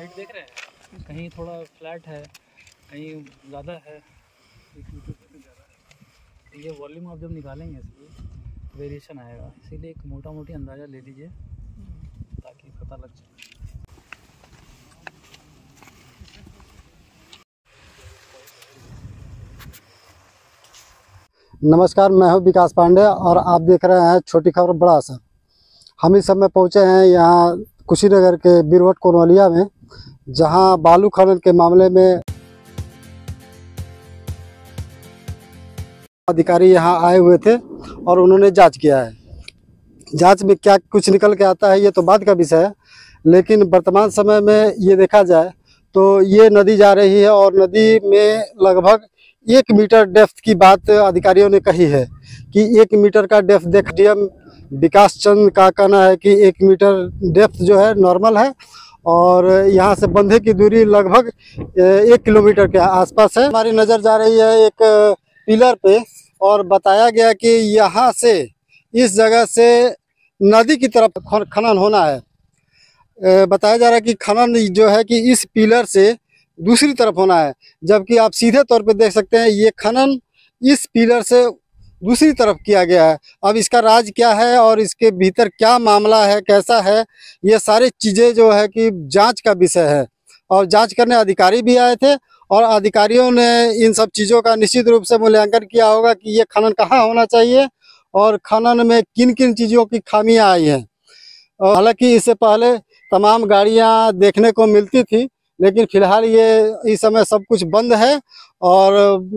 Height देख रहे हैं, कहीं थोड़ा फ्लैट है, कहीं ज़्यादा है। ये वॉल्यूम आप जब निकालेंगे इसलिए वेरिएशन आएगा, इसीलिए एक मोटा मोटी अंदाज़ा ले लीजिए ताकि पता लग जाए। नमस्कार, मैं हूं विकास पांडे और आप देख रहे हैं छोटी खबर बड़ा असर। हम इस समय पहुंचे हैं यहाँ कुशीनगर के बिरवट कोनवलिया में, जहां बालू खनन के मामले में अधिकारी यहां आए हुए थे और उन्होंने जांच किया है। जांच में क्या कुछ निकल के आता है ये तो बाद का विषय है, लेकिन वर्तमान समय में ये देखा जाए तो ये नदी जा रही है और नदी में लगभग 1 मीटर डेप्थ की बात अधिकारियों ने कही है कि 1 मीटर का डेप्थ देख डीएम विकास चंद का कहना है कि 1 मीटर डेप्थ जो है नॉर्मल है और यहाँ से बंधे की दूरी लगभग 1 किलोमीटर के आसपास है। हमारी नज़र जा रही है एक पिलर पे और बताया गया कि यहाँ से इस जगह से नदी की तरफ खनन होना है। बताया जा रहा है कि खनन जो है कि इस पिलर से दूसरी तरफ होना है, जबकि आप सीधे तौर पे देख सकते हैं ये खनन इस पिलर से दूसरी तरफ किया गया है। अब इसका राज क्या है और इसके भीतर क्या मामला है, कैसा है, ये सारी चीज़ें जो है कि जांच का विषय है। और जांच करने अधिकारी भी आए थे और अधिकारियों ने इन सब चीज़ों का निश्चित रूप से मूल्यांकन किया होगा कि ये खनन कहाँ होना चाहिए और खनन में किन किन चीज़ों की खामियाँ आई हैं। और हालांकि इससे पहले तमाम गाड़ियाँ देखने को मिलती थी, लेकिन फिलहाल ये इस समय सब कुछ बंद है और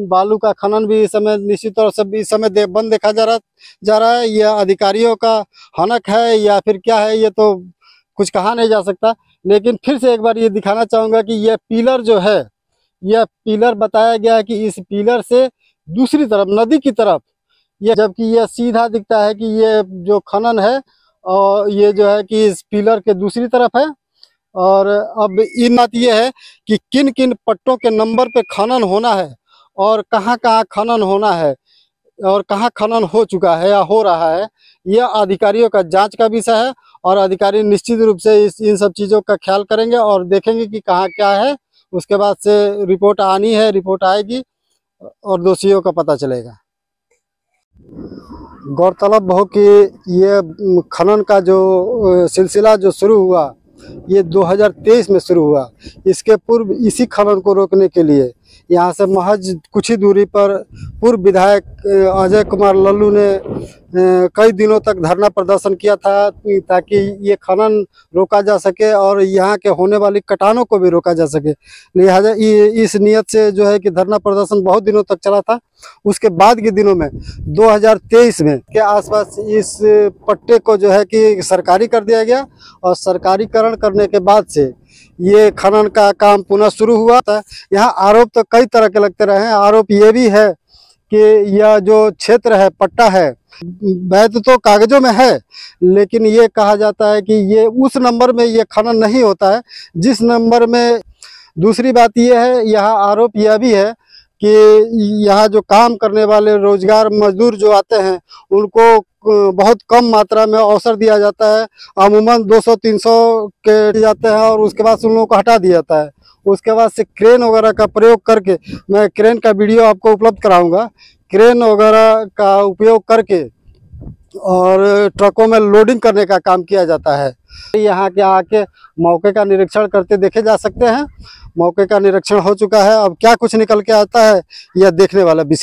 बालू का खनन भी इस समय निश्चित तौर से इस समय बंद देखा जा रहा है। यह अधिकारियों का हनक है या फिर क्या है ये तो कुछ कहा नहीं जा सकता, लेकिन फिर से एक बार ये दिखाना चाहूँगा कि यह पिलर जो है, यह पिलर बताया गया है कि इस पिलर से दूसरी तरफ नदी की तरफ ये, जबकि यह सीधा दिखता है कि ये जो खनन है और ये जो है कि इस पिलर के दूसरी तरफ है। और अब इन बात यह है कि किन किन पट्टों के नंबर पे खनन होना है और कहाँ कहाँ खनन होना है और कहाँ खनन हो चुका है या हो रहा है, यह अधिकारियों का जांच का विषय है। और अधिकारी निश्चित रूप से इन सब चीज़ों का ख्याल करेंगे और देखेंगे कि कहाँ क्या है। उसके बाद से रिपोर्ट आनी है, रिपोर्ट आएगी और दोषियों का पता चलेगा। गौरतलब हो कि ये खनन का जो सिलसिला जो शुरू हुआ ये 2023 में शुरू हुआ। इसके पूर्व इसी खनन को रोकने के लिए यहाँ से महज कुछ ही दूरी पर पूर्व विधायक अजय कुमार लल्लू ने कई दिनों तक धरना प्रदर्शन किया था ताकि ये खनन रोका जा सके और यहाँ के होने वाली कटानों को भी रोका जा सके। लिहाजा इस नियत से जो है कि धरना प्रदर्शन बहुत दिनों तक चला था। उसके बाद के दिनों में 2023 में के आसपास इस पट्टे को जो है कि सरकारी कर दिया गया और सरकारीकरण करने के बाद से ये खनन का काम पुनः शुरू हुआ था। यहाँ आरोप तो कई तरह के लगते रहे हैं। आरोप ये भी है कि यह जो क्षेत्र है, पट्टा है, वैध तो कागजों में है, लेकिन ये कहा जाता है कि ये उस नंबर में ये खनन नहीं होता है जिस नंबर में। दूसरी बात यह है, यहाँ आरोप यह भी है कि यहाँ जो काम करने वाले रोजगार मजदूर जो आते हैं उनको बहुत कम मात्रा में अवसर दिया जाता है। अमूमन 200-300 के जाते हैं और उसके बाद से उन लोगों को हटा दिया जाता है। उसके बाद से क्रेन वगैरह का प्रयोग करके, मैं क्रेन का वीडियो आपको उपलब्ध कराऊंगा, क्रेन वगैरह का उपयोग करके और ट्रकों में लोडिंग करने का काम किया जाता है। यहाँ के आके मौके का निरीक्षण करते देखे जा सकते हैं। मौके का निरीक्षण हो चुका है, अब क्या कुछ निकल के आता है यह देखने वाला विषय।